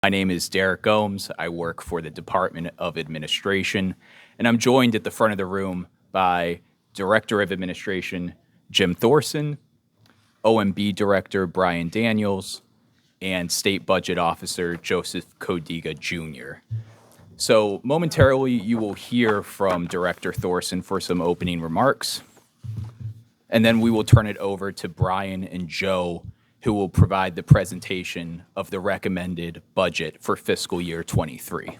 My name is Derek Gomes. I work for the Department of Administration, and I'm joined at the front of the room by Director of Administration Jim Thorson, OMB Director Brian Daniels, and State Budget Officer Joseph Codiga Jr. So momentarily, you will hear from Director Thorson for some opening remarks, and then we will turn it over to Brian and Joe, who will provide the presentation of the recommended budget for fiscal year 23.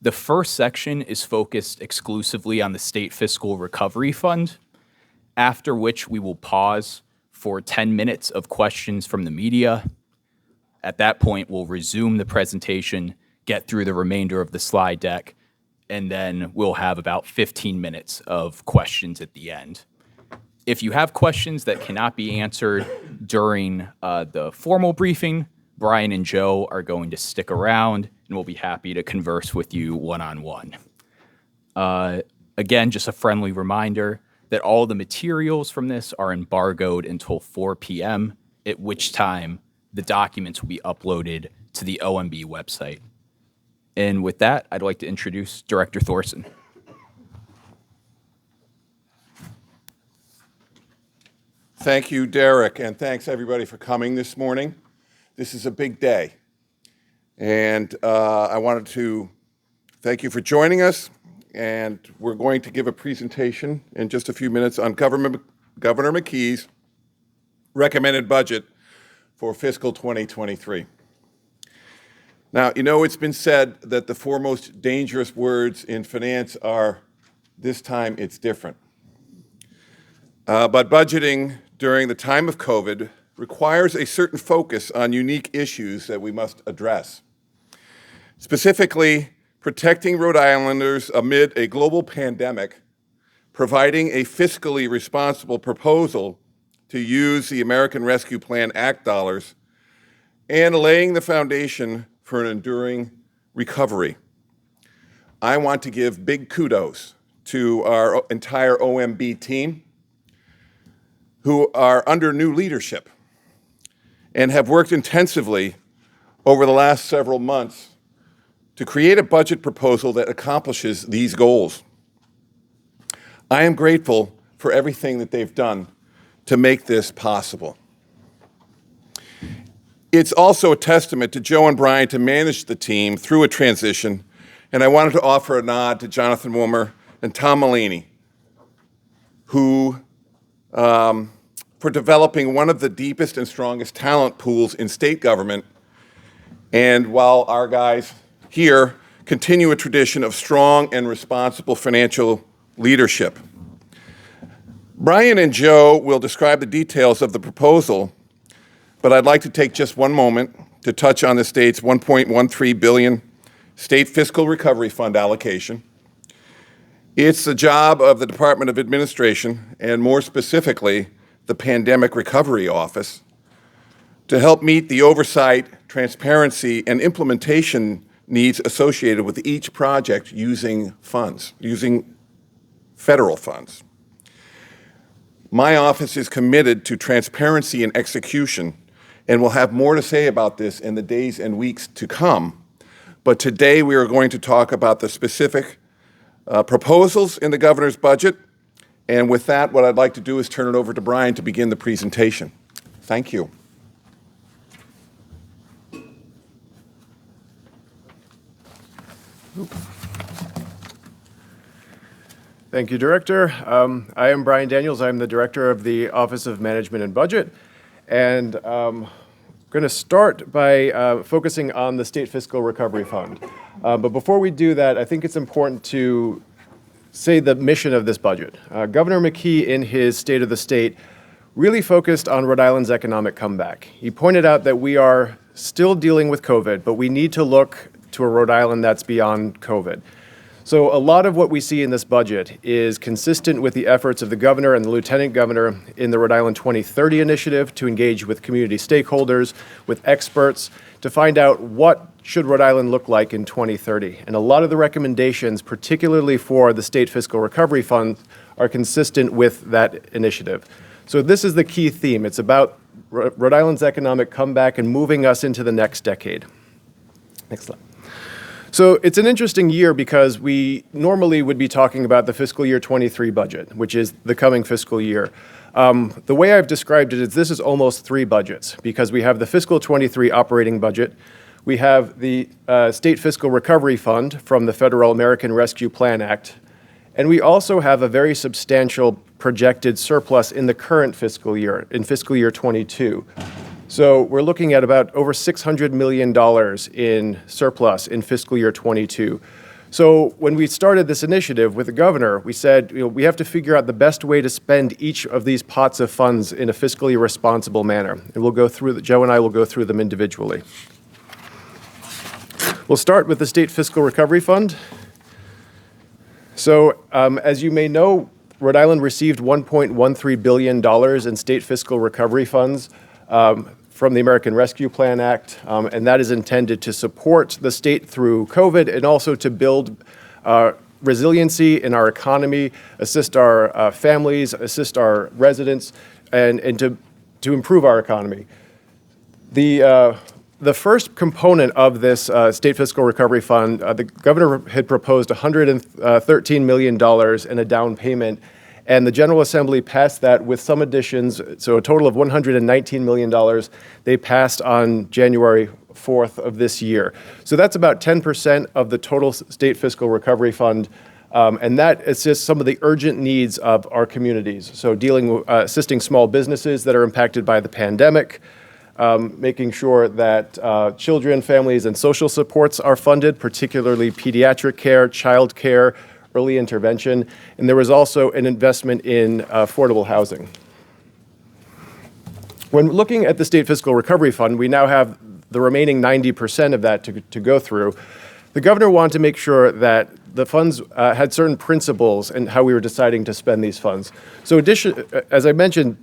The first section is focused exclusively on the State Fiscal Recovery Fund, after which we will pause for 10 minutes of questions from the media. At that point, we'll resume the presentation, get through the remainder of the slide deck, and then we'll have about 15 minutes of questions at the end. If you have questions that cannot be answered during the formal briefing, Brian and Joe are going to stick around and we'll be happy to converse with you one-on-one. Again, just a friendly reminder that all the materials from this are embargoed until 4 p.m., at which time the documents will be uploaded to the OMB website. And with that, I'd like to introduce Director Thorson. Thank you, Derek, and thanks everybody for coming this morning. This is a big day, and I wanted to thank you for joining us, and we're going to give a presentation in just a few minutes on Governor McKee's recommended budget for fiscal 2023. Now, you know, it's been said that the four most dangerous words in finance are, "This time it's different." But budgeting during the time of COVID requires a certain focus on unique issues that we must address. Specifically, protecting Rhode Islanders amid a global pandemic, providing a fiscally responsible proposal to use the American Rescue Plan Act dollars, and laying the foundation for an enduring recovery. I want to give big kudos to our entire OMB team, who are under new leadership and have worked intensively over the last several months to create a budget proposal that accomplishes these goals. I am grateful for everything that they've done to make this possible. It's also a testament to Joe and Brian to manage the team through a transition, and I wanted to offer a nod to Jonathan Wilmer and Tom Malini, who for developing one of the deepest and strongest talent pools in state government, and while our guys here continue a tradition of strong and responsible financial leadership. Brian and Joe will describe the details of the proposal, but I'd like to take just one moment to touch on the state's $1.13 billion State Fiscal Recovery Fund allocation. It's the job of the Department of Administration, and more specifically, the Pandemic Recovery Office, to help meet the oversight, transparency, and implementation needs associated with each project using federal funds. My office is committed to transparency and execution, and we'll have more to say about this in the days and weeks to come. But today we are going to talk about the specific proposals in the governor's budget. And with that, what I'd like to do is turn it over to Brian to begin the presentation. Thank you. Thank you, Director. I am Brian Daniels. I'm the Director of the Office of Management and Budget. And I'm going to start by focusing on the State Fiscal Recovery Fund. But before we do that, I think it's important to say the mission of this budget. Governor McKee, in his State of the State, really focused on Rhode Island's economic comeback. He pointed out that we are still dealing with COVID, but we need to look to a Rhode Island that's beyond COVID. So a lot of what we see in this budget is consistent with the efforts of the governor and the lieutenant governor in the Rhode Island 2030 initiative to engage with community stakeholders, with experts, to find out what should Rhode Island look like in 2030. And a lot of the recommendations, particularly for the State Fiscal Recovery Fund, are consistent with that initiative. So this is the key theme. It's about Rhode Island's economic comeback and moving us into the next decade. Next slide. So it's an interesting year because we normally would be talking about the fiscal year 23 budget, which is the coming fiscal year. The way I've described it is this is almost three budgets because we have the fiscal 23 operating budget, we have the State Fiscal Recovery Fund from the Federal American Rescue Plan Act, and we also have a very substantial projected surplus in the current fiscal year, in fiscal year 22. So we're looking at about over $600 million in surplus in fiscal year 22. So when we started this initiative with the governor, we said, we have to figure out the best way to spend each of these pots of funds in a fiscally responsible manner. And we'll go through, Joe and I will go through them individually. We'll start with the State Fiscal Recovery Fund. So as you may know, Rhode Island received $1.13 billion in state fiscal recovery funds from the American Rescue Plan Act, and that is intended to support the state through COVID and also to build resiliency in our economy, assist our families, assist our residents, and to improve our economy. The first component of this State Fiscal Recovery Fund, the governor had proposed $113 million in a down payment, and the General Assembly passed that with some additions, so a total of $119 million. They passed on January 4th of this year. So that's about 10% of the total State Fiscal Recovery Fund, and that assists some of the urgent needs of our communities. So assisting small businesses that are impacted by the pandemic, making sure that children, families, and social supports are funded, particularly pediatric care, child care, early intervention, and there was also an investment in affordable housing. When looking at the State Fiscal Recovery Fund, we now have the remaining 90% of that to go through. The governor wanted to make sure that the funds had certain principles in how we were deciding to spend these funds. So as I mentioned,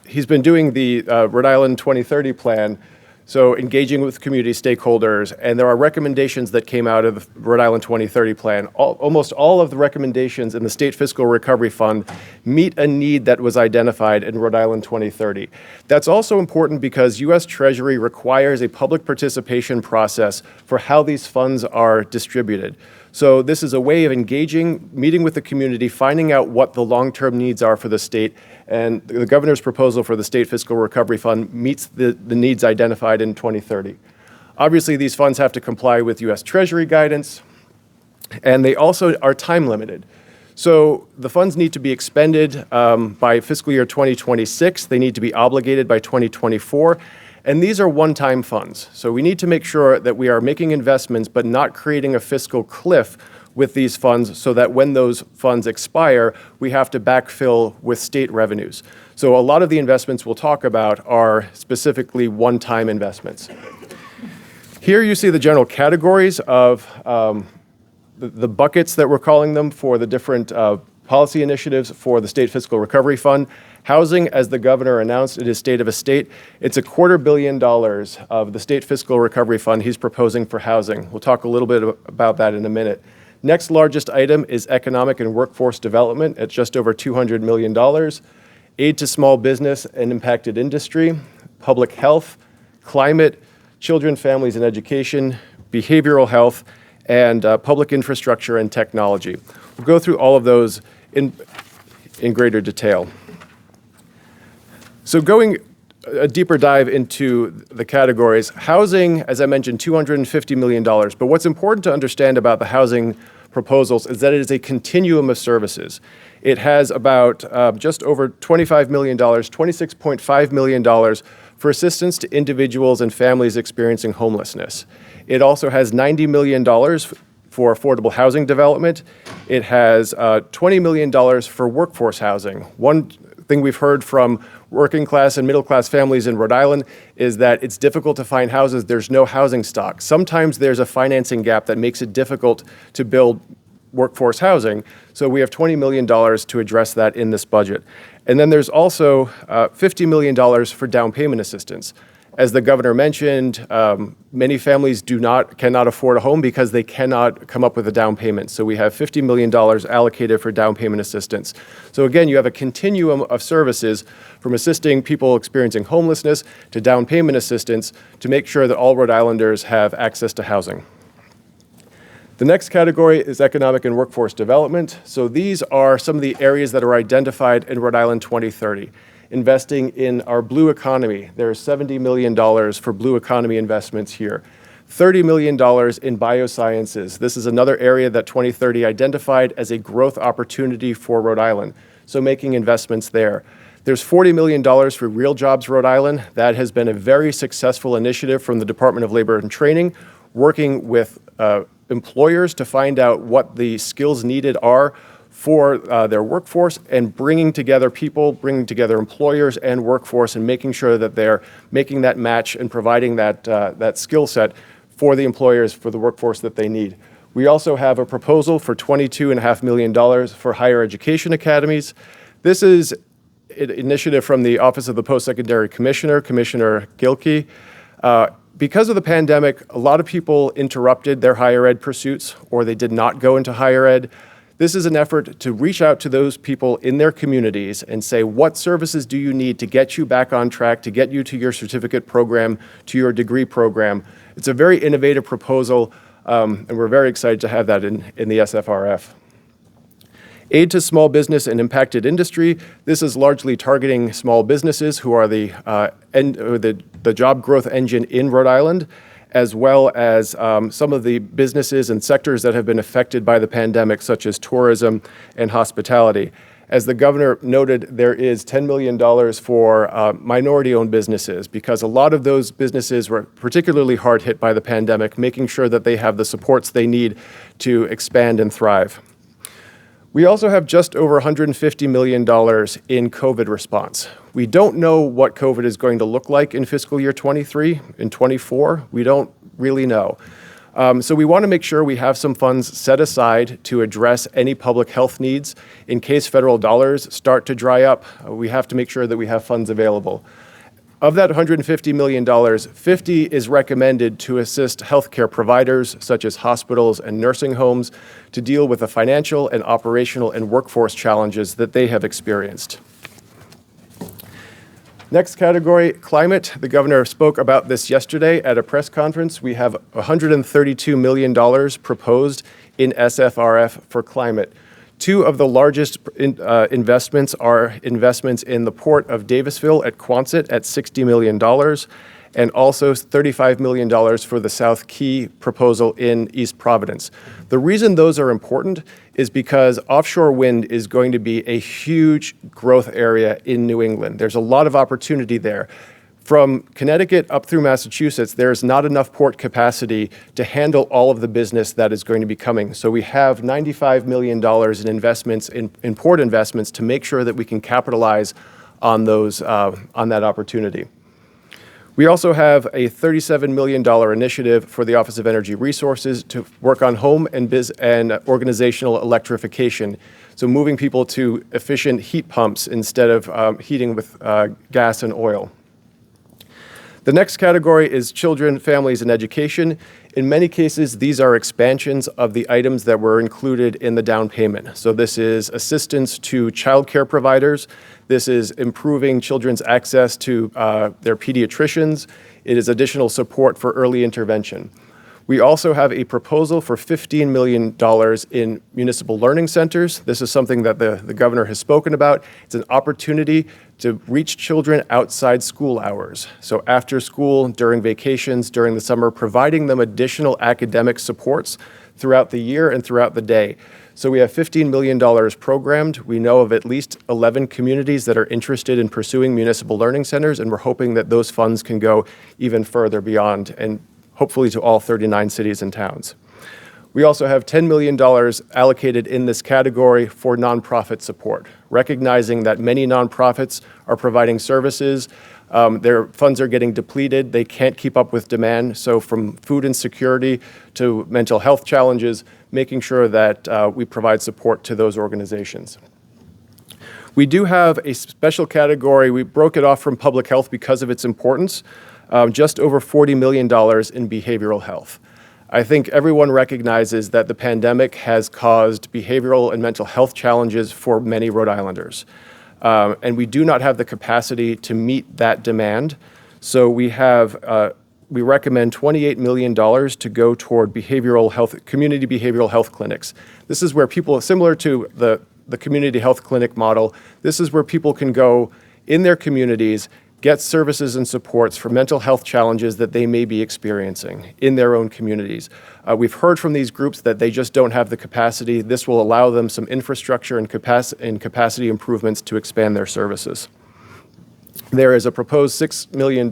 he's been doing the Rhode Island 2030 plan, so engaging with community stakeholders, and there are recommendations that came out of the Rhode Island 2030 plan. Almost all of the recommendations in the State Fiscal Recovery Fund meet a need that was identified in Rhode Island 2030. That's also important because U.S. Treasury requires a public participation process for how these funds are distributed. So this is a way of engaging, meeting with the community, finding out what the long-term needs are for the state, and the governor's proposal for the State Fiscal Recovery Fund meets the needs identified in 2030. Obviously, these funds have to comply with U.S. Treasury guidance, and they also are time limited. So the funds need to be expended by fiscal year 2026. They need to be obligated by 2024. And these are one-time funds. So we need to make sure that we are making investments but not creating a fiscal cliff with these funds so that when those funds expire, we have to backfill with state revenues. So a lot of the investments we'll talk about are specifically one-time investments. Here you see the general categories of the buckets that we're calling them for the different policy initiatives for the State Fiscal Recovery Fund. Housing, as the governor announced in his State of a State, it's $250 million of the State Fiscal Recovery Fund he's proposing for housing. We'll talk a little bit about that in a minute. Next largest item is economic and workforce development at just over $200 million. Aid to small business and impacted industry, public health, climate, children, families, and education, behavioral health, and public infrastructure and technology. We'll go through all of those in greater detail. So going a deeper dive into the categories, housing, as I mentioned, $250 million. But what's important to understand about the housing proposals is that it is a continuum of services. It has about just over $25 million, $26.5 million for assistance to individuals and families experiencing homelessness. It also has $90 million for affordable housing development. It has $20 million for workforce housing. One thing we've heard from working class and middle class families in Rhode Island is that it's difficult to find houses. There's no housing stock. Sometimes there's a financing gap that makes it difficult to build workforce housing. So we have $20 million to address that in this budget. And then there's also $50 million for down payment assistance. As the governor mentioned, many families cannot afford a home because they cannot come up with a down payment. So we have $50 million allocated for down payment assistance. So again, you have a continuum of services from assisting people experiencing homelessness to down payment assistance to make sure that all Rhode Islanders have access to housing. The next category is economic and workforce development. So these are some of the areas that are identified in Rhode Island 2030. Investing in our blue economy. There's $70 million for blue economy investments here. $30 million in biosciences. This is another area that 2030 identified as a growth opportunity for Rhode Island. So making investments there. There's $40 million for Real Jobs Rhode Island. That has been a very successful initiative from the Department of Labor and Training, working with employers to find out what the skills needed are for their workforce and bringing together people, bringing together employers and workforce and making sure that they're making that match and providing that skill set for the employers, for the workforce that they need. We also have a proposal for $22.5 million for higher education academies. This is an initiative from the Office of the Post-Secondary Commissioner, Commissioner Gilkey. Because of the pandemic, a lot of people interrupted their higher ed pursuits or they did not go into higher ed. This is an effort to reach out to those people in their communities and say, what services do you need to get you back on track, to get you to your certificate program, to your degree program? It's a very innovative proposal, and we're very excited to have that in the SFRF. Aid to small business and impacted industry. This is largely targeting small businesses who are the job growth engine in Rhode Island, as well as some of the businesses and sectors that have been affected by the pandemic, such as tourism and hospitality. As the governor noted, there is $10 million for minority-owned businesses because a lot of those businesses were particularly hard hit by the pandemic, making sure that they have the supports they need to expand and thrive. We also have just over $150 million in COVID response. We don't know what COVID is going to look like in fiscal year 23 and 24. We don't really know. So we want to make sure we have some funds set aside to address any public health needs. In case federal dollars start to dry up, we have to make sure that we have funds available. Of that $150 million, $50 is recommended to assist healthcare providers, such as hospitals and nursing homes, to deal with the financial and operational and workforce challenges that they have experienced. Next category, climate. The governor spoke about this yesterday at a press conference. We have $132 million proposed in SFRF for climate. Two of the largest investments are investments in the Port of Davisville at Quonset at $60 million, and also $35 million for the South Key proposal in East Providence. The reason those are important is because offshore wind is going to be a huge growth area in New England. There's a lot of opportunity there. From Connecticut up through Massachusetts, there's not enough port capacity to handle all of the business that is going to be coming. So we have $95 million in investments, in port investments, to make sure that we can capitalize on those, on that opportunity. We also have a $37 million initiative for the Office of Energy Resources to work on home and organizational electrification. So moving people to efficient heat pumps instead of heating with gas and oil. The next category is children, families, and education. In many cases, these are expansions of the items that were included in the down payment. So this is assistance to child care providers. This is improving children's access to their pediatricians. It is additional support for early intervention. We also have a proposal for $15 million in municipal learning centers. This is something that the governor has spoken about. It's an opportunity to reach children outside school hours. So after school, during vacations, during the summer, providing them additional academic supports throughout the year and throughout the day. So we have $15 million programmed. We know of at least 11 communities that are interested in pursuing municipal learning centers, and we're hoping that those funds can go even further beyond and hopefully to all 39 cities and towns. We also have $10 million allocated in this category for nonprofit support, recognizing that many nonprofits are providing services. Their funds are getting depleted. They can't keep up with demand. So from food insecurity to mental health challenges, making sure that we provide support to those organizations. We do have a special category. We broke it off from public health because of its importance. Just over $40 million in behavioral health. I think everyone recognizes that the pandemic has caused behavioral and mental health challenges for many Rhode Islanders. And we do not have the capacity to meet that demand. So we have we recommend $28 million to go toward community behavioral health clinics. This is where people, similar to the community health clinic model, this is where people can go in their communities, get services and supports for mental health challenges that they may be experiencing in their own communities. We've heard from these groups that they just don't have the capacity. This will allow them some infrastructure and capacity improvements to expand their services. There is a proposed $6 million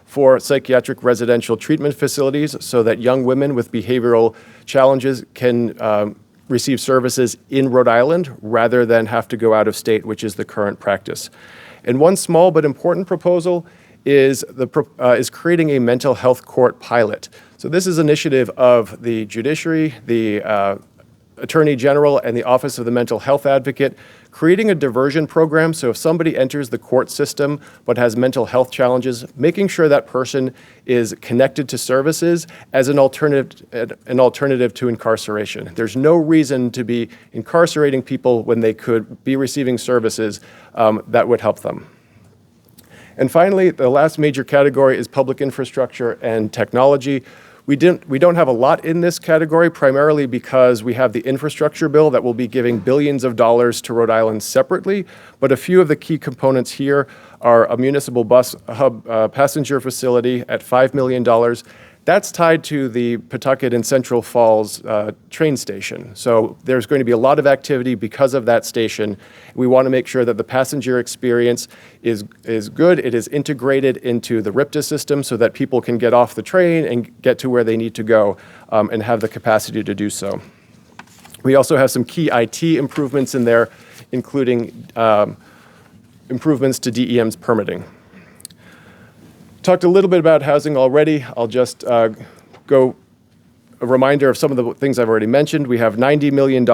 for psychiatric residential treatment facilities so that young women with behavioral challenges can receive services in Rhode Island rather than have to go out of state, which is the current practice. And one small but important proposal is creating a mental health court pilot. So this is an initiative of the judiciary, the Attorney General, and the Office of the Mental Health Advocate, creating a diversion program. So if somebody enters the court system but has mental health challenges, making sure that person is connected to services as an alternative to incarceration. There's no reason to be incarcerating people when they could be receiving services that would help them. And finally, the last major category is public infrastructure and technology. We don't have a lot in this category, primarily because we have the infrastructure bill that will be giving billions of dollars to Rhode Island separately. But a few of the key components here are a municipal bus hub passenger facility at $5 million. That's tied to the Pawtucket and Central Falls train station. So there's going to be a lot of activity because of that station. We want to make sure that the passenger experience is good. It is integrated into the RIPTA system so that people can get off the train and get to where they need to go and have the capacity to do so. We also have some key IT improvements in there, including improvements to DEM's permitting. Talked a little bit about housing already. I'll just go a reminder of some of the things I've already mentioned. We have $90 million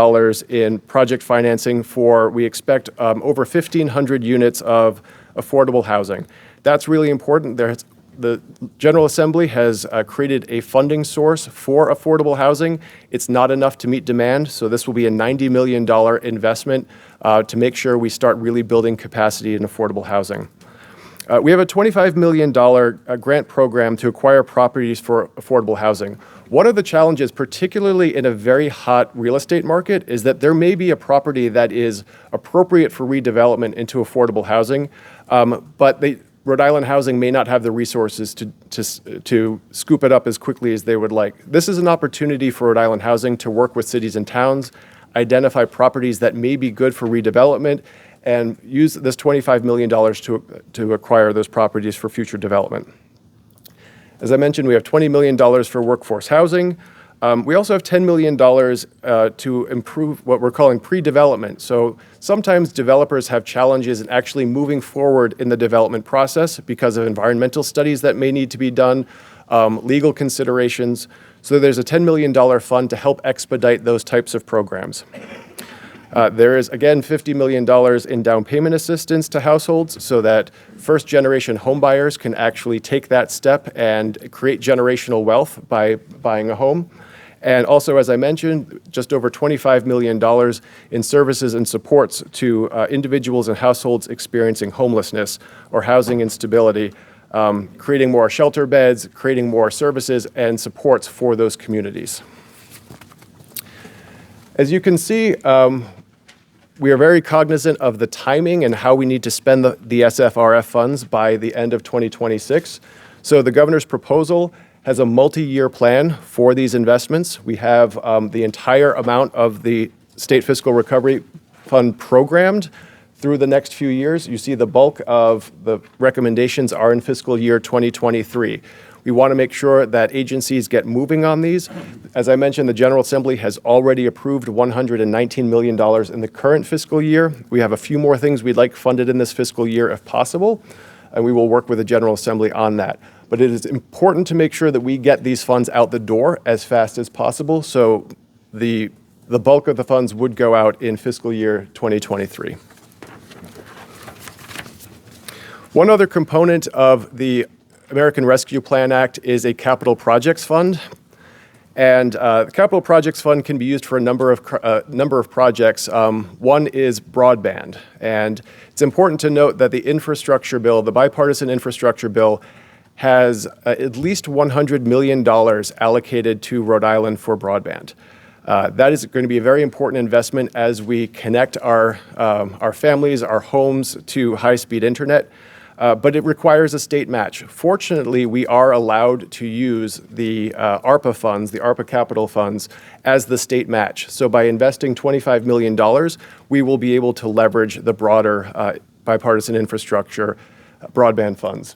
in project financing for, we expect, over 1,500 units of affordable housing. That's really important. The General Assembly has created a funding source for affordable housing. It's not enough to meet demand, so this will be a $90 million investment to make sure we start really building capacity in affordable housing. We have a $25 million grant program to acquire properties for affordable housing. One of the challenges, particularly in a very hot real estate market, is that there may be a property that is appropriate for redevelopment into affordable housing, but Rhode Island Housing may not have the resources to scoop it up as quickly as they would like. This is an opportunity for Rhode Island Housing to work with cities and towns, identify properties that may be good for redevelopment, and use this $25 million to acquire those properties for future development. As I mentioned, we have $20 million for workforce housing. We also have $10 million to improve what we're calling pre-development. So sometimes developers have challenges in actually moving forward in the development process because of environmental studies that may need to be done, legal considerations. So there's a $10 million fund to help expedite those types of programs. There is, again, $50 million in down payment assistance to households so that first-generation homebuyers can actually take that step and create generational wealth by buying a home. And also, as I mentioned, just over $25 million in services and supports to individuals and households experiencing homelessness or housing instability, creating more shelter beds, creating more services and supports for those communities. As you can see, we are very cognizant of the timing and how we need to spend the SFRF funds by the end of 2026. So the governor's proposal has a multi-year plan for these investments. We have the entire amount of the State Fiscal Recovery Fund programmed through the next few years. You see the bulk of the recommendations are in fiscal year 2023. We want to make sure that agencies get moving on these. As I mentioned, the General Assembly has already approved $119 million in the current fiscal year. We have a few more things we'd like funded in this fiscal year if possible, and we will work with the General Assembly on that. But it is important to make sure that we get these funds out the door as fast as possible, so the bulk of the funds would go out in fiscal year 2023. One other component of the American Rescue Plan Act is a capital projects fund. And the capital projects fund can be used for a number of projects. One is broadband. And it's important to note that the infrastructure bill, the bipartisan infrastructure bill, has at least $100 million allocated to Rhode Island for broadband. That is going to be a very important investment as we connect our families, our homes to high-speed internet, but it requires a state match. Fortunately, we are allowed to use the ARPA funds, the ARPA capital funds, as the state match. So by investing $25 million, we will be able to leverage the broader bipartisan infrastructure broadband funds.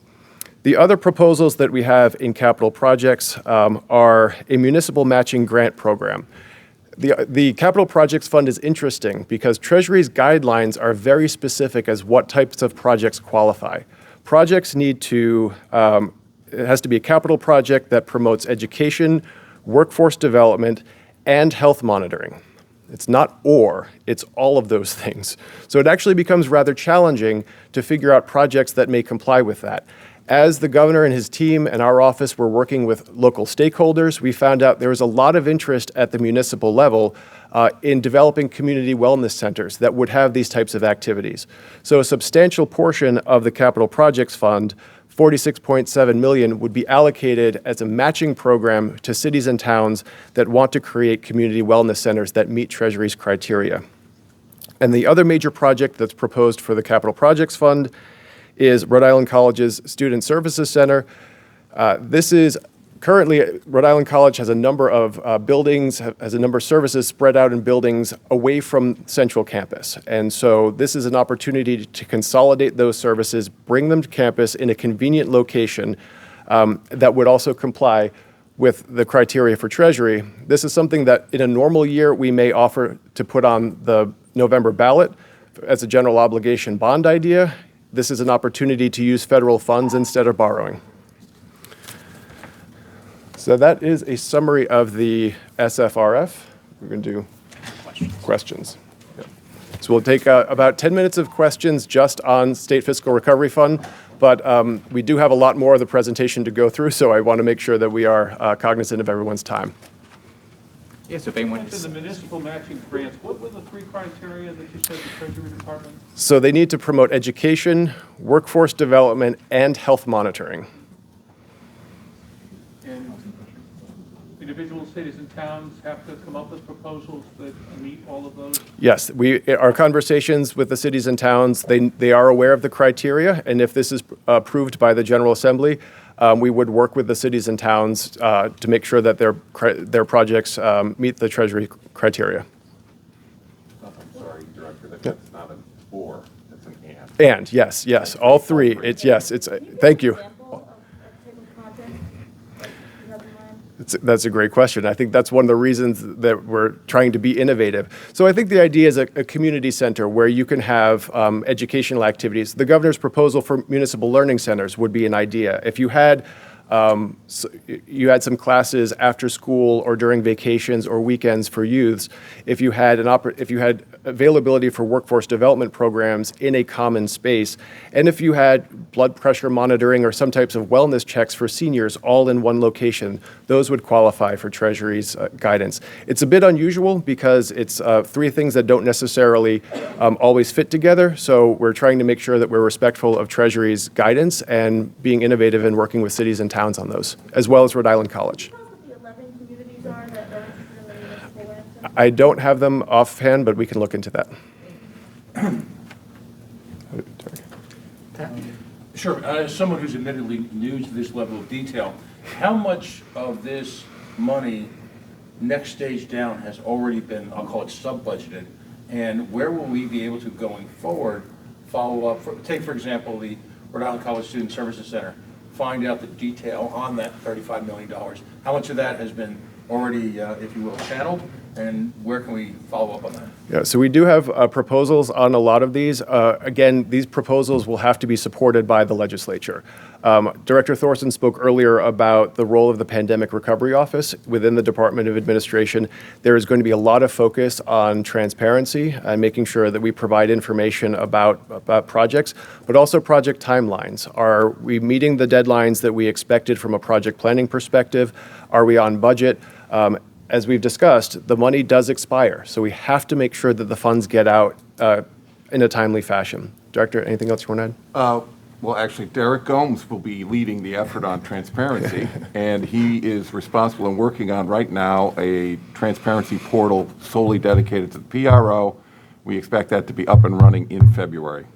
The other proposals that we have in capital projects are a municipal matching grant program. The Capital Projects Fund is interesting because Treasury's guidelines are very specific as what types of projects qualify. Projects need to, it has to be a capital project that promotes education, workforce development, and health monitoring. It's not or, it's all of those things. So it actually becomes rather challenging to figure out projects that may comply with that. As the governor and his team and our office were working with local stakeholders, we found out there was a lot of interest at the municipal level in developing community wellness centers that would have these types of activities. So a substantial portion of the Capital Projects Fund, $46.7 million, would be allocated as a matching program to cities and towns that want to create community wellness centers that meet Treasury's criteria. And the other major project that's proposed for the Capital Projects Fund is Rhode Island College's Student Services Center. This is currently, Rhode Island College has a number of buildings, has a number of services spread out in buildings away from central campus. And so this is an opportunity to consolidate those services, bring them to campus in a convenient location that would also comply with the criteria for Treasury. This is something that in a normal year we may offer to put on the November ballot as a general obligation bond idea. This is an opportunity to use federal funds instead of borrowing. So that is a summary of the SFRF. We're going to do questions. Yep. So we'll take about 10 minutes of questions just on State Fiscal Recovery Fund, but we do have a lot more of the presentation to go through, so I want to make sure that we are cognizant of everyone's time. Yes, if anyone. To the municipal matching grants, what were the three criteria that you said the Treasury Department? So they need to promote education, workforce development, and health monitoring. And individual cities and towns have to come up with proposals that meet all of those? Yes, our conversations with the cities and towns, they are aware of the criteria, and if this is approved by the General Assembly, we would work with the cities and towns to make sure that their projects meet the Treasury criteria. I'm sorry, Director, that's not an or, it's an and. And, yes, all three. Thank you. That's a great question. I think that's one of the reasons that we're trying to be innovative. So I think the idea is a community center where you can have educational activities. The governor's proposal for municipal learning centers would be an idea. If you had some classes after school or during vacations or weekends for youths, if you had availability for workforce development programs in a common space, and if you had blood pressure monitoring or some types of wellness checks for seniors all in one location, those would qualify for Treasury's guidance. It's a bit unusual because it's three things that don't necessarily always fit together, so we're trying to make sure that we're respectful of Treasury's guidance and being innovative and working with cities and towns on those, as well as Rhode Island College. I don't have them offhand, but we can look into that. Sure. As someone who's admittedly new to this level of detail, how much of this money next stage down has already been, I'll call it sub-budgeted, and where will we be able to, going forward, follow up? Take, for example, the Rhode Island College Student Services Center, find out the detail on that $35 million. How much of that has been already, if you will, channeled, and where can we follow up on that? Yeah, so we do have proposals on a lot of these. Again, these proposals will have to be supported by the legislature. Director Thorson spoke earlier about the role of the Pandemic Recovery Office within the Department of Administration. There is going to be a lot of focus on transparency and making sure that we provide information about projects, but also project timelines. Are we meeting the deadlines that we expected from a project planning perspective? Are we on budget? As we've discussed, the money does expire, so we have to make sure that the funds get out in a timely fashion. Director, anything else you want to add? Well, actually, Derek Gomes will be leading the effort on transparency, and he is responsible and working on right now a transparency portal solely dedicated to the PRO. We expect that to be up and running in February.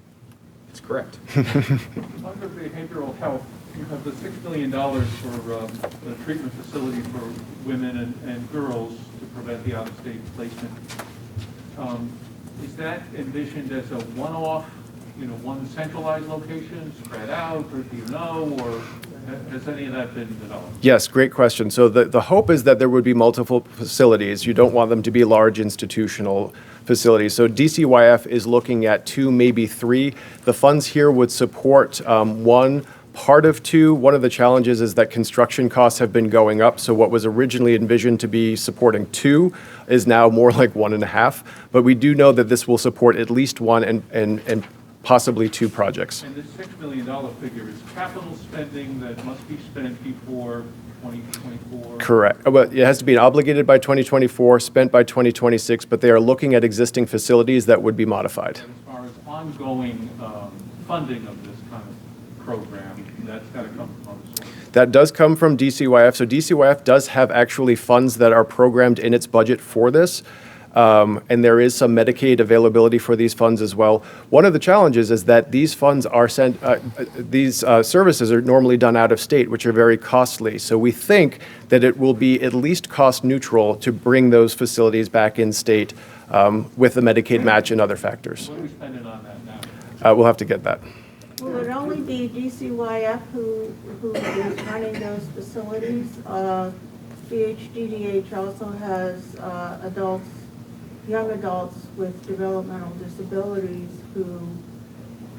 That's correct. Under behavioral health, you have the $6 million for the treatment facility for women and girls to prevent the out-of-state placement. Is that envisioned as a one-off, one centralized location, spread out, or do you know, or has any of that been developed? Yes, great question. So the hope is that there would be multiple facilities. You don't want them to be large institutional facilities. So DCYF is looking at 2, maybe 3. The funds here would support one part of 2. One of the challenges is that construction costs have been going up. So what was originally envisioned to be supporting 2 is now more like 1.5. But we do know that this will support at least 1 and possibly 2 projects. And this $6 million figure is capital spending that must be spent before 2024? Correct. Well, it has to be obligated by 2024, spent by 2026, but they are looking at existing facilities that would be modified. As far as ongoing funding of this kind of program, that's got to come from other sources. That does come from DCYF. So DCYF does have actually funds that are programmed in its budget for this. And there is some Medicaid availability for these funds as well. One of the challenges is that these funds are sent, these services are normally done out of state, which are very costly. So we think that it will be at least cost neutral to bring those facilities back in state with the Medicaid match and other factors. What are we spending on that now? We'll have to get that. Will it only be DCYF who is running those facilities? BHDDH also has adults, young adults with developmental disabilities who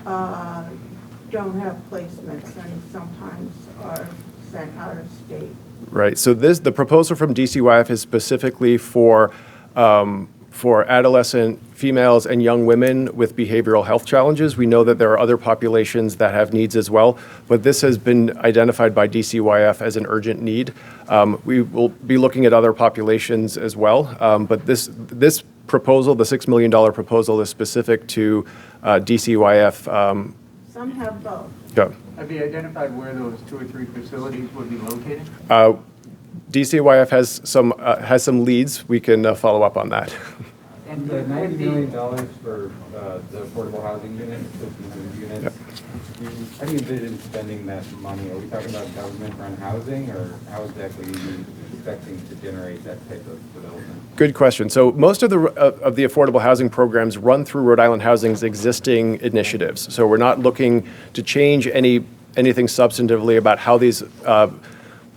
don't have placements and sometimes are sent out of state. Right. So the proposal from DCYF is specifically for adolescent females and young women with behavioral health challenges. We know that there are other populations that have needs as well, but this has been identified by DCYF as an urgent need. We will be looking at other populations as well, but this proposal, the $6 million proposal, is specific to DCYF. Some have both. Yeah. Have you identified where those 2 or 3 facilities would be located? DCYF has some leads. We can follow up on that. And The $90 million for the affordable housing unit, 1,500 units, Yep. How do you envision spending that money? Are we talking about government-run housing, or how exactly are you expecting to generate that type of development? Good Question. So most of the affordable housing programs run through Rhode Island Housing's existing initiatives. So we're not looking to change anything substantively about how these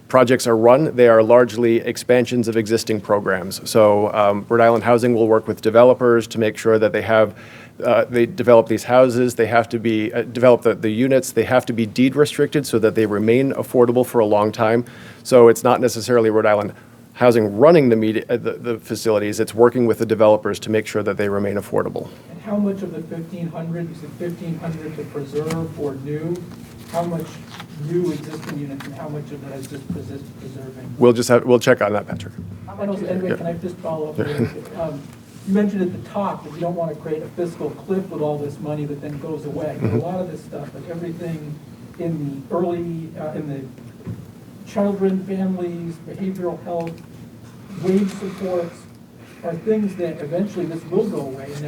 projects are run. They are largely expansions of existing programs. So Rhode Island Housing will work with developers to make sure that they develop these houses. They have to be develop the units. They have to be deed restricted so that they remain affordable for a long time. So it's not necessarily Rhode Island Housing running the facilities. It's working with the developers to make sure that they remain affordable. And how much of the 1,500, you said 1,500 to preserve or new? How much new existing units and how much of that is just preserving? We'll check on that, Patrick. And also, anyway, can I just follow up? You mentioned at the top that you don't want to create a fiscal cliff with all this money that then goes away. But a lot of this stuff, like everything in the early, in the children, families, behavioral health, wage supports, are things that eventually this will go away. And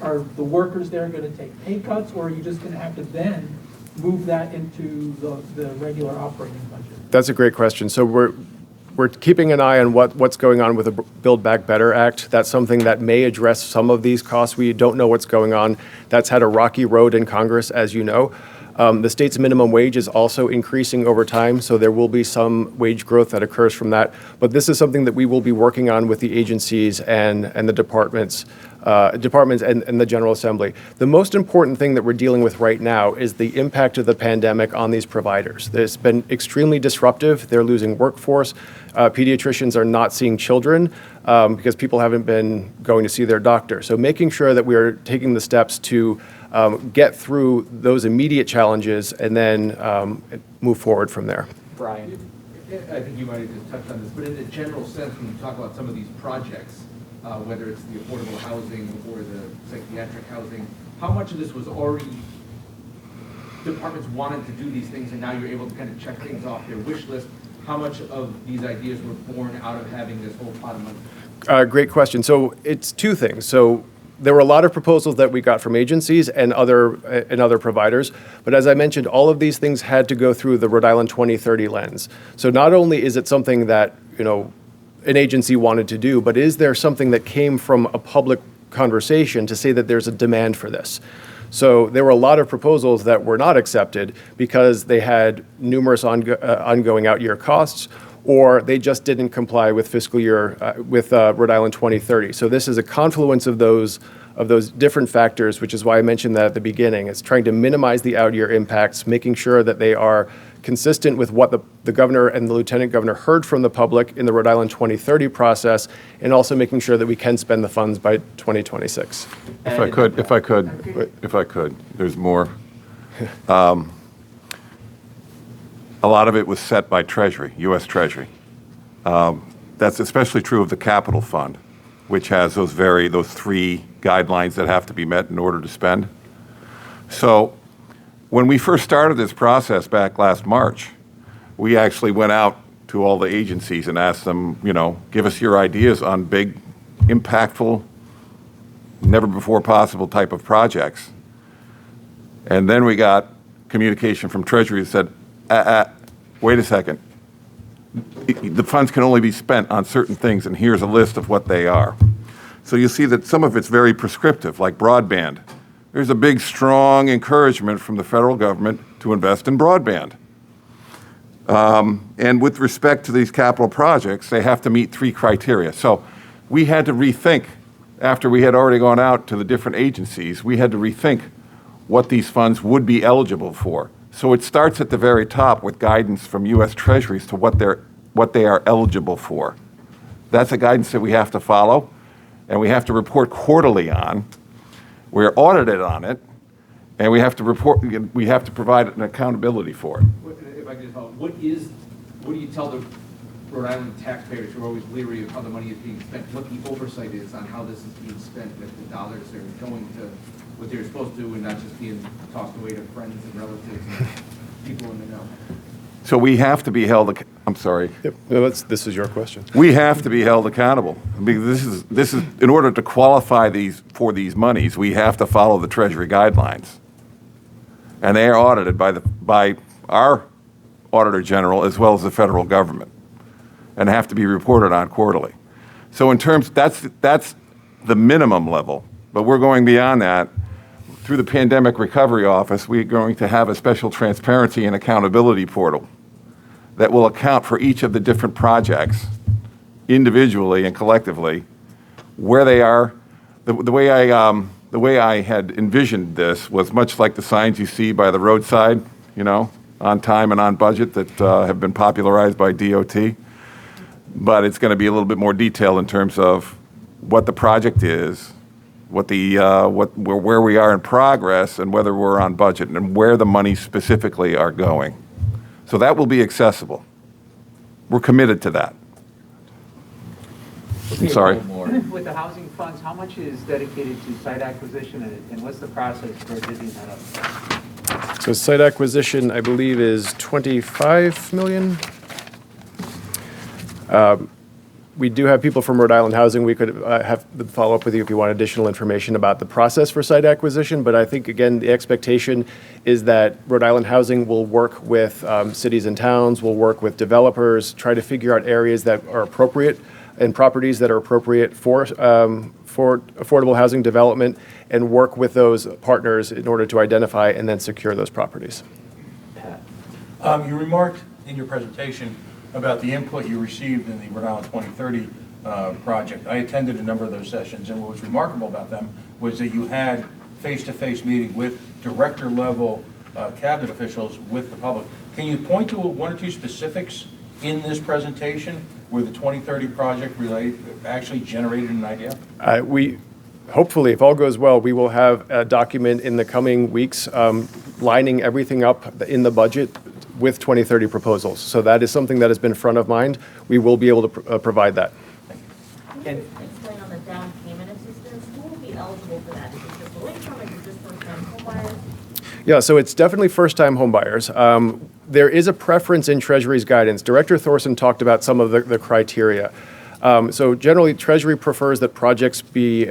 are the workers there going to take pay cuts, or are you just going to have to then move that into the regular operating budget? That's a great question. So we're keeping an eye on what's going on with the Build Back Better Act. That's something that may address some of these costs. We don't know what's going on. That's had a rocky road in Congress, as you know. The state's minimum wage is also increasing over time, so there will be some wage growth that occurs from that. But this is something that we will be working on with the agencies and the departments and the General Assembly. The most important thing that we're dealing with right now is the impact of the pandemic on these providers. It's been extremely disruptive. They're losing workforce. Pediatricians are not seeing children because people haven't been going to see their doctor. So making sure that we are taking the steps to get through those immediate challenges and then move forward from there. Brian? I think you might have just touched on this, but in a general sense, when you talk about some of these projects, whether it's the affordable housing or the psychiatric housing, how much of this was already departments wanted to do these things, and now you're able to kind of check things off their wish list. How much of these ideas were born out of having this whole pot of money? Great question. So it's two things. So there were a lot of proposals that we got from agencies and other providers. But as I mentioned, all of these things had to go through the Rhode Island 2030 lens. So not only is it something that, an agency wanted to do, but is there something that came from a public conversation to say that there's a demand for this? So there were a lot of proposals that were not accepted because they had numerous ongoing out-year costs, or they just didn't comply with fiscal year, with Rhode Island 2030. So this is a confluence of those different factors, which is why I mentioned that at the beginning. It's trying to minimize the out-year impacts, making sure that they are consistent with what the governor and the lieutenant governor heard from the public in the Rhode Island 2030 process, and also making sure that we can spend the funds by 2026. If I could, there's more. A lot of it was set by Treasury, U.S. Treasury. That's especially true of the capital fund, which has those three guidelines that have to be met in order to spend. So when we first started this process back last March, we actually went out to all the agencies and asked them, give us your ideas on big, impactful, never before possible type of projects. And then we got communication from Treasury that said, wait a second. The funds can only be spent on certain things, and here's a list of what they are. So you see that some of it's very prescriptive, like broadband. There's a big, strong encouragement from the federal government to invest in broadband. And with respect to these capital projects, they have to meet three criteria. So we had to rethink, after we had already gone out to the different agencies, we had to rethink what these funds would be eligible for. So it starts at the very top with guidance from U.S. Treasuries to what they are eligible for. That's a guidance that we have to follow, and we have to report quarterly on. We're audited on it, and we have to provide an accountability for it. If I could just follow, what do you tell the Rhode Island taxpayers who are always leery of how the money is being spent, what the oversight is on how this is being spent, that the dollars are going to what they're supposed to and not just being tossed away to friends and relatives and people in the know? So we have to be held, I'm sorry. Yep. No, this is your question. We have to be held accountable. I mean, this is in order to qualify for these monies, we have to follow the Treasury guidelines. And they are audited by our Auditor General as well as the federal government, and have to be reported on quarterly. So in terms, that's the minimum level, but we're going beyond that. Through the Pandemic Recovery Office, we're going to have a special transparency and accountability portal that will account for each of the different projects individually and collectively, where they are. The way I had envisioned this was much like the signs you see by the roadside, on time and on budget that have been popularized by DOT. But it's going to be a little bit more detailed in terms of what the project is, where we are in progress, and whether we're on budget, and where the money specifically are going. So that will be accessible. We're committed to that. I'm sorry. With the housing funds, how much is dedicated to site acquisition, and what's the process for divvying that up? So site acquisition, I believe, is 25 million. We do have people from Rhode Island Housing. We could have them follow up with you if you want additional information about the process for site acquisition. But I think, again, the expectation is that Rhode Island Housing will work with cities and towns, will work with developers, try to figure out areas that are appropriate and properties that are appropriate for affordable housing development, and work with those partners in order to identify and then secure those properties. You remarked in your presentation about the input you received in the Rhode Island 2030 project. I attended a number of those sessions, and what was remarkable about them was that you had face-to-face meeting with director-level cabinet officials with the public. Can you point to one or two specifics in this presentation where the 2030 project actually generated an idea? Hopefully, if all goes well, we will have a document in the coming weeks lining everything up in the budget with 2030 proposals. So that is something that has been front of mind. We will be able to provide that. Can you explain on the down payment assistance, who will be eligible for that? Is it just low income, is it just first-time homebuyers? Yeah, so it's definitely first-time homebuyers. There is a preference in Treasury's guidance. Director Thorson talked about some of the criteria. So generally, Treasury prefers that projects be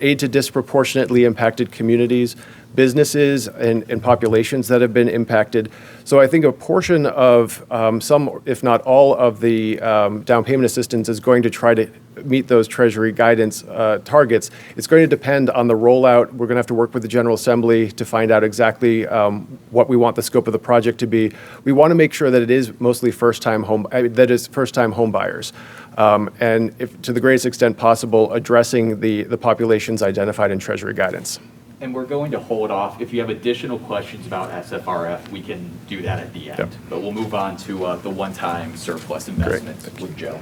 aid to disproportionately impacted communities, businesses, and populations that have been impacted. So I think a portion of some, if not all, of the down payment assistance is going to try to meet those Treasury guidance targets. It's going to depend on the rollout. We're going to have to work with the General Assembly to find out exactly what we want the scope of the project to be. We want to make sure that it is mostly first-time home buyers. And if, to the greatest extent possible, addressing the populations identified in Treasury guidance. And we're going to hold off. If you have additional questions about SFRF, we can do that at the end. Yep. But we'll move on to the one-time surplus investments with Joe.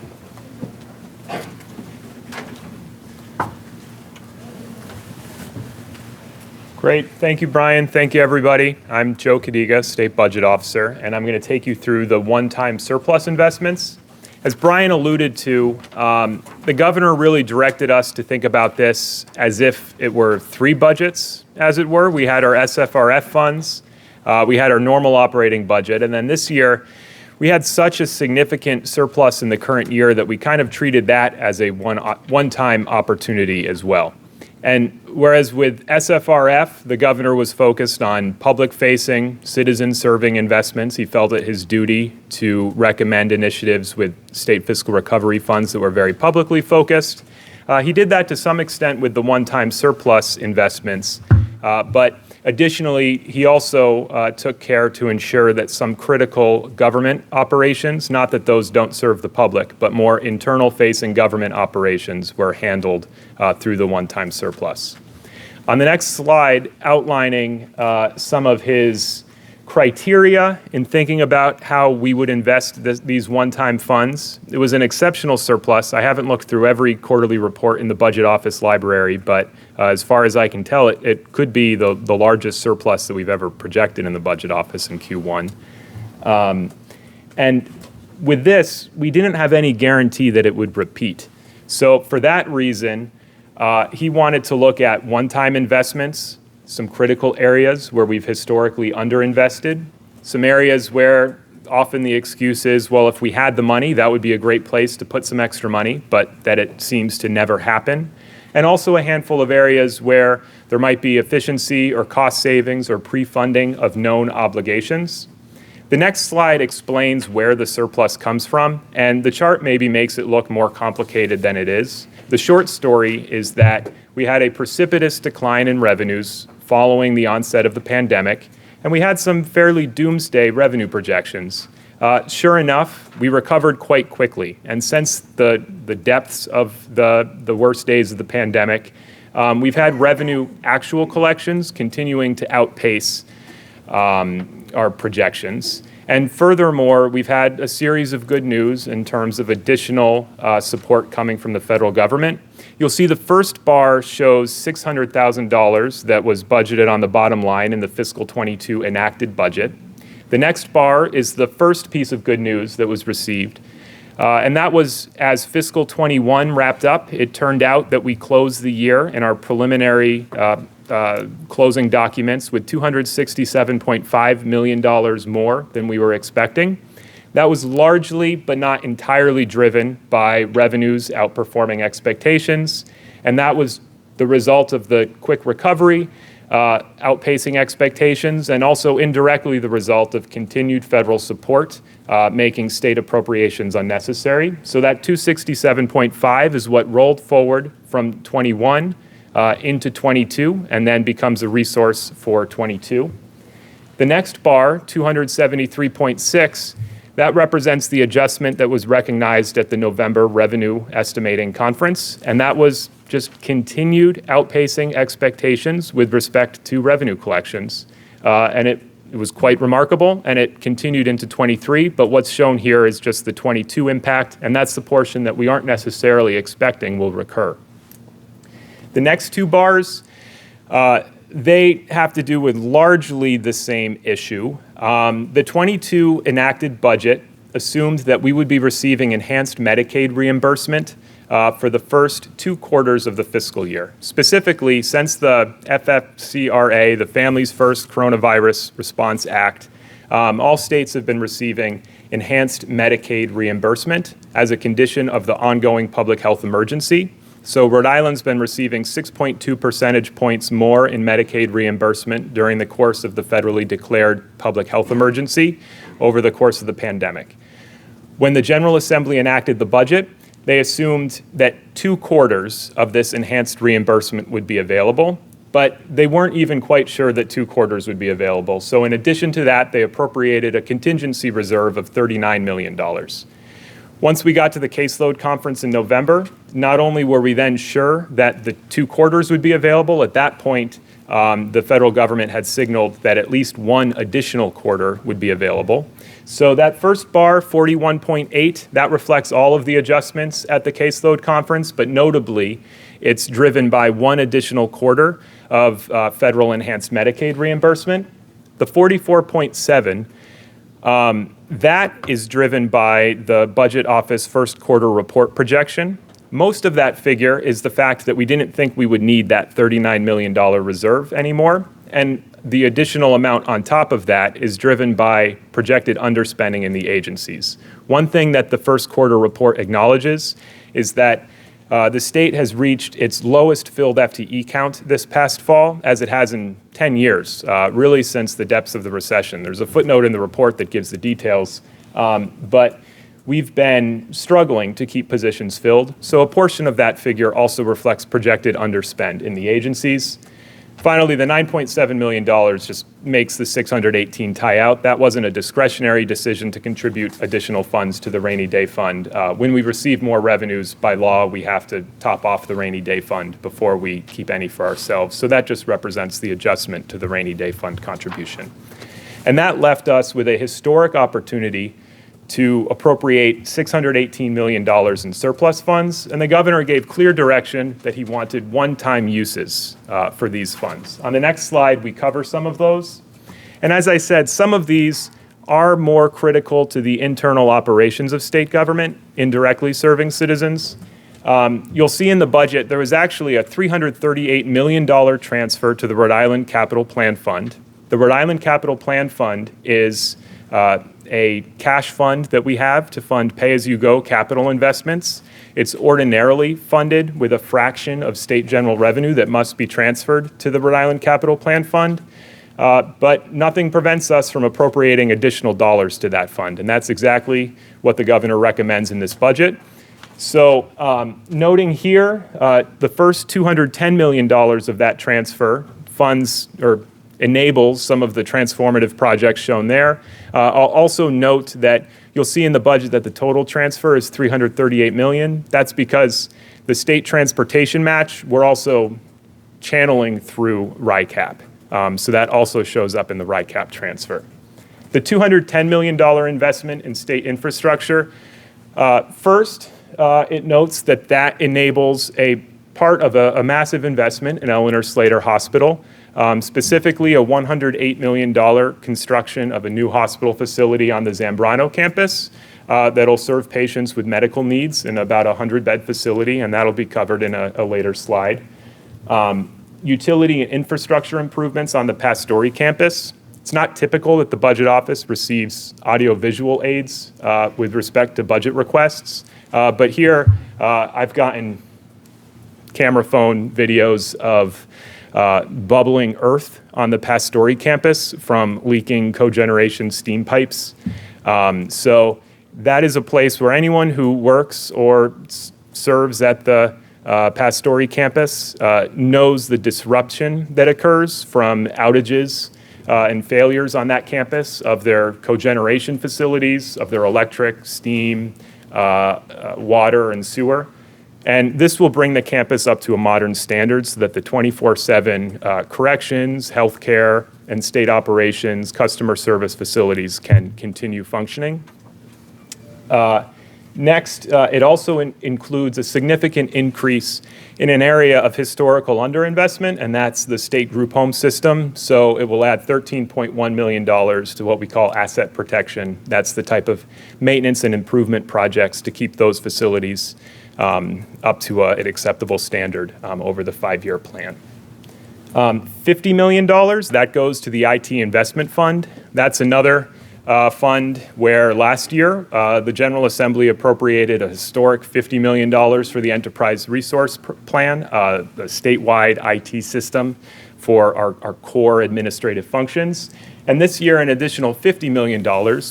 Great. Thank you, Brian. Thank you, everybody. I'm Joe Cadiga, State Budget Officer, and I'm going to take you through the one-time surplus investments. As Brian alluded to, the governor really directed us to think about this as if it were three budgets, as it were. We had our SFRF funds, we had our normal operating budget, and then this year, we had such a significant surplus in the current year that we kind of treated that as a one-time opportunity as well. And whereas with SFRF, the governor was focused on public-facing, citizen-serving investments, he felt it his duty to recommend initiatives with state fiscal recovery funds that were very publicly focused. He did that to some extent with the one-time surplus investments, but additionally, he also took care to ensure that some critical government operations, not that those don't serve the public, but more internal-facing government operations were handled through the one-time surplus. On the next slide, outlining some of his criteria in thinking about how we would invest these one-time funds. It was an exceptional surplus. I haven't looked through every quarterly report in the budget office library, but as far as I can tell, it could be the largest surplus that we've ever projected in the budget office in Q1. And with this, we didn't have any guarantee that it would repeat. So for that reason, he wanted to look at one-time investments, some critical areas where we've historically underinvested, some areas where often the excuse is, well, if we had the money, that would be a great place to put some extra money, but that it seems to never happen. And also a handful of areas where there might be efficiency or cost savings or pre-funding of known obligations. The next slide explains where the surplus comes from, and the chart maybe makes it look more complicated than it is. The short story is that we had a precipitous decline in revenues following the onset of the pandemic, and we had some fairly doomsday revenue projections. Sure enough, we recovered quite quickly, and since the depths of the worst days of the pandemic, we've had revenue actual collections continuing to outpace our projections. And furthermore, we've had a series of good news in terms of additional support coming from the federal government. You'll see the first bar shows $600,000 that was budgeted on the bottom line in the fiscal 22 enacted budget. The next bar is the first piece of good news that was received. And that was as fiscal 21 wrapped up, it turned out that we closed the year in our preliminary closing documents with $267.5 million more than we were expecting. That was largely, but not entirely, driven by revenues outperforming expectations, and that was the result of the quick recovery, outpacing expectations, and also indirectly the result of continued federal support, making state appropriations unnecessary. So that 267.5 is what rolled forward from 21 into 22, and then becomes a resource for 22. The next bar, 273.6, that represents the adjustment that was recognized at the November revenue estimating conference, and that was just continued outpacing expectations with respect to revenue collections. And it was quite remarkable, and it continued into 23, but what's shown here is just the 22 impact, and that's the portion that we aren't necessarily expecting will recur. The next two bars, they have to do with largely the same issue. The 22 enacted budget assumed that we would be receiving enhanced Medicaid reimbursement for the first 2 quarters of the fiscal year. Specifically, since the FFCRA, the Families First Coronavirus Response Act, all states have been receiving enhanced Medicaid reimbursement as a condition of the ongoing public health emergency. So Rhode Island's been receiving 6.2 percentage points more in Medicaid reimbursement during the course of the federally declared public health emergency over the course of the pandemic. When the General Assembly enacted the budget, they assumed that 2 quarters of this enhanced reimbursement would be available, but they weren't even quite sure that 2 quarters would be available. So in addition to that, they appropriated a contingency reserve of $39 million. Once we got to the caseload conference in November, not only were we then sure that the 2 quarters would be available, at that point, the federal government had signaled that at least 1 additional quarter would be available. So that first bar, 41.8, that reflects all of the adjustments at the caseload conference, but notably, it's driven by 1 additional quarter of federal enhanced Medicaid reimbursement. The 44.7, that is driven by the Budget Office first quarter report projection. Most of that figure is the fact that we didn't think we would need that $39 million reserve anymore. And the additional amount on top of that is driven by projected underspending in the agencies. One thing that the first quarter report acknowledges is that the state has reached its lowest filled FTE count this past fall, as it has in 10 years, really since the depths of the recession. There's a footnote in the report that gives the details, but we've been struggling to keep positions filled. So a portion of that figure also reflects projected underspend in the agencies. Finally, the $9.7 million just makes the 618 tie out. That wasn't a discretionary decision to contribute additional funds to the rainy day fund. When we receive more revenues, by law, we have to top off the rainy day fund before we keep any for ourselves. So that just represents the adjustment to the rainy day fund contribution. And that left us with a historic opportunity to appropriate $618 million in surplus funds, and the governor gave clear direction that he wanted one-time uses for these funds. On the next slide, we cover some of those. And as I said, some of these are more critical to the internal operations of state government, indirectly serving citizens. You'll see in the budget, there was actually a $338 million transfer to the Rhode Island Capital Plan Fund. The Rhode Island Capital Plan Fund is a cash fund that we have to fund pay-as-you-go capital investments. It's ordinarily funded with a fraction of state general revenue that must be transferred to the Rhode Island Capital Plan Fund, but nothing prevents us from appropriating additional dollars to that fund, and that's exactly what the governor recommends in this budget. So noting here, the first $210 million of that transfer funds or enables some of the transformative projects shown there. I'll also note that you'll see in the budget that the total transfer is $338 million. That's because the state transportation match, we're also channeling through RICAP. So that also shows up in the RICAP transfer. The $210 million investment in state infrastructure, first, it notes that that enables a part of a massive investment in Eleanor Slater Hospital. Specifically a $108 million construction of a new hospital facility on the Zambrano campus that'll serve patients with medical needs in about a 100-bed facility, and that'll be covered in a later slide. Utility and infrastructure improvements on the Pastore campus. It's not typical that the Budget Office receives audiovisual aids with respect to budget requests, but here I've gotten camera phone videos of bubbling earth on the Pastore campus from leaking cogeneration steam pipes. So that is a place where anyone who works or serves at the Pastore campus knows the disruption that occurs from outages and failures on that campus of their cogeneration facilities, of their electric, steam, water, and sewer. And this will bring the campus up to a modern standard so that the 24/7 corrections, healthcare, and state operations, customer service facilities can continue functioning. Next, it also includes a significant increase in an area of historical underinvestment, and that's the state group home system. So it will add $13.1 million to what we call asset protection. That's the type of maintenance and improvement projects to keep those facilities up to an acceptable standard over the 5-year plan. $50 million, that goes to the IT Investment Fund. That's another fund where last year the General Assembly appropriated a historic $50 million for the Enterprise Resource Plan, the statewide IT system for our core administrative functions. And this year, an additional $50 million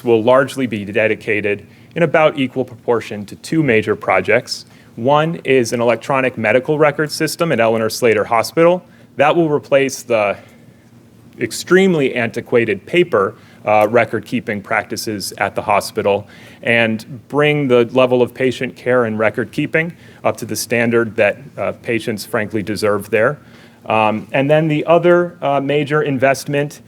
will largely be dedicated in about equal proportion to 2 major projects. One is an electronic medical record system at Eleanor Slater Hospital. That will replace the extremely antiquated paper record-keeping practices at the hospital and bring the level of patient care and record-keeping up to the standard that patients frankly deserve there. And then the other major investment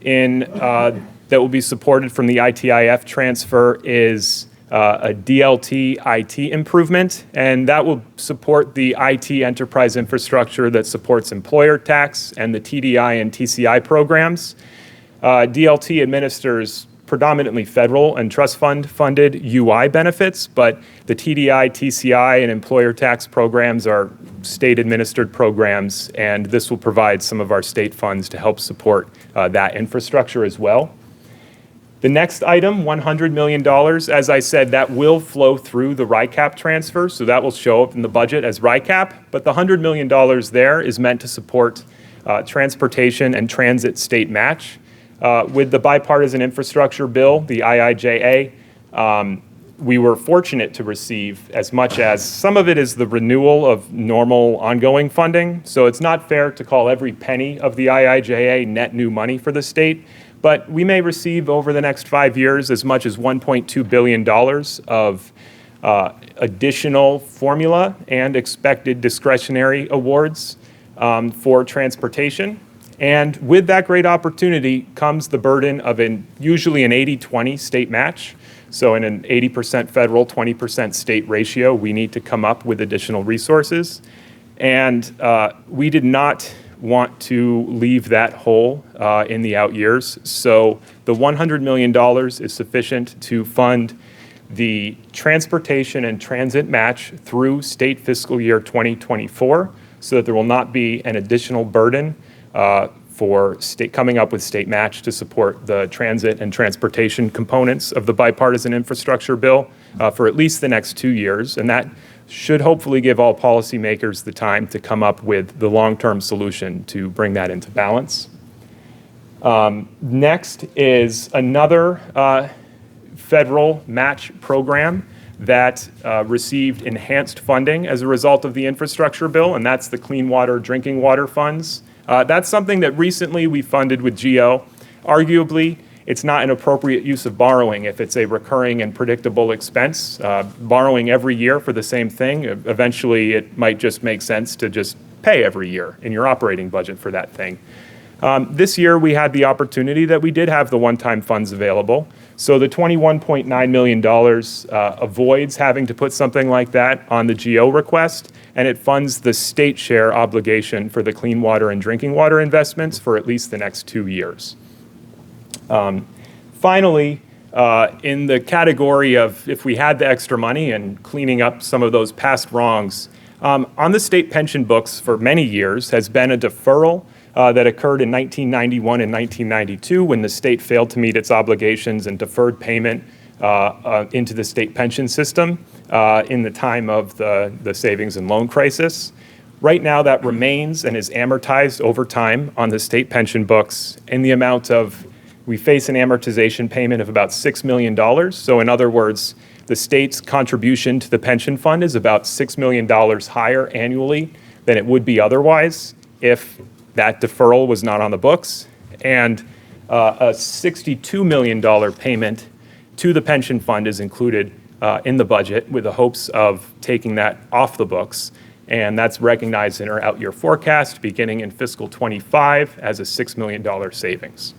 that will be supported from the ITIF transfer is a DLT IT improvement, and that will support the IT enterprise infrastructure that supports employer tax and the TDI and TCI programs. DLT administers predominantly federal and trust fund funded UI benefits, but the TDI, TCI, and employer tax programs are state administered programs, and this will provide some of our state funds to help support that infrastructure as well. The next item, $100 million, as I said, that will flow through the RICAP transfer, so that will show up in the budget as RICAP, but the $100 million there is meant to support transportation and transit state match. With the bipartisan infrastructure bill, the IIJA, we were fortunate to receive as much as some of it is the renewal of normal ongoing funding, so it's not fair to call every penny of the IIJA net new money for the state. But we may receive over the next 5 years as much as $1.2 billion of additional formula and expected discretionary awards for transportation. And with that great opportunity comes the burden of usually an 80-20 state match. So in an 80% federal, 20% state ratio, we need to come up with additional resources. And we did not want to leave that hole in the out years. So the $100 million is sufficient to fund the transportation and transit match through state fiscal year 2024 so that there will not be an additional burden for coming up with state match to support the transit and transportation components of the bipartisan infrastructure bill for at least the next 2 years. And that should hopefully give all policymakers the time to come up with the long-term solution to bring that into balance. Next is another federal match program that received enhanced funding as a result of the infrastructure bill, and that's the Clean Water Drinking Water Funds. That's something that recently we funded with GO. Arguably, it's not an appropriate use of borrowing if it's a recurring and predictable expense. Borrowing every year for the same thing, eventually it might just make sense to just pay every year in your operating budget for that thing. This year we had the opportunity that we did have the one-time funds available. So the $21.9 million avoids having to put something like that on the GO request, and it funds the state share obligation for the clean water and drinking water investments for at least the next 2 years. Finally, in the category of if we had the extra money and cleaning up some of those past wrongs, on the state pension books for many years has been a deferral that occurred in 1991 and 1992 when the state failed to meet its obligations and deferred payment into the state pension system in the time of the savings and loan crisis. Right now that remains and is amortized over time on the state pension books in the amount of, we face an amortization payment of about $6 million. So in other words, the state's contribution to the pension fund is about $6 million higher annually than it would be otherwise if that deferral was not on the books. And a $62 million payment to the pension fund is included in the budget with the hopes of taking that off the books. And that's recognized in our out-year forecast beginning in fiscal 25 as a $6 million savings.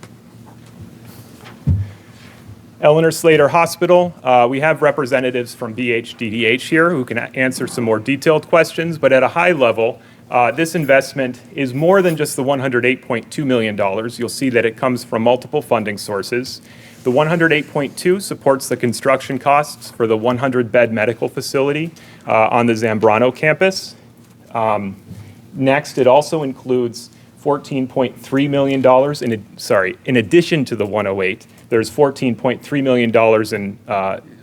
Eleanor Slater Hospital, we have representatives from BHDDH here who can answer some more detailed questions, but at a high level, this investment is more than just the $108.2 million. You'll see that it comes from multiple funding sources. The 108.2 supports the construction costs for the 100-bed medical facility on the Zambrano campus. Next, it also includes $14.3 million in addition to the 108, there's $14.3 million in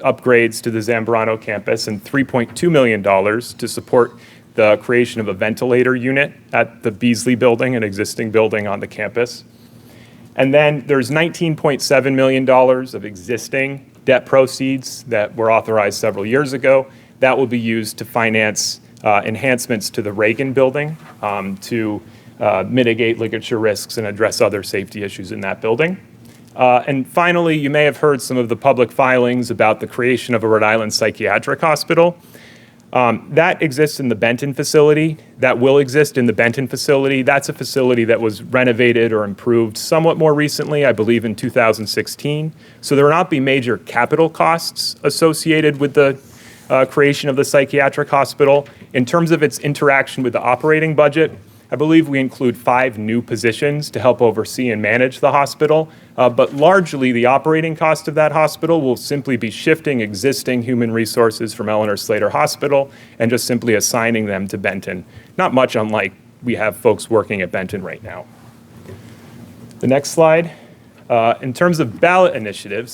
upgrades to the Zambrano campus and $3.2 million to support the creation of a ventilator unit at the Beasley building, an existing building on the campus. And then there's $19.7 million of existing debt proceeds that were authorized several years ago. That will be used to finance enhancements to the Reagan building to mitigate ligature risks and address other safety issues in that building. And finally, you may have heard some of the public filings about the creation of a Rhode Island psychiatric hospital. That exists in the Benton facility. That will exist in the Benton facility. That's a facility that was renovated or improved somewhat more recently, I believe in 2016. So there will not be major capital costs associated with the creation of the psychiatric hospital. In terms of its interaction with the operating budget, I believe we include 5 new positions to help oversee and manage the hospital, but largely the operating cost of that hospital will simply be shifting existing human resources from Eleanor Slater Hospital and just simply assigning them to Benton. Not much unlike we have folks working at Benton right now. The next slide. In terms of ballot initiatives,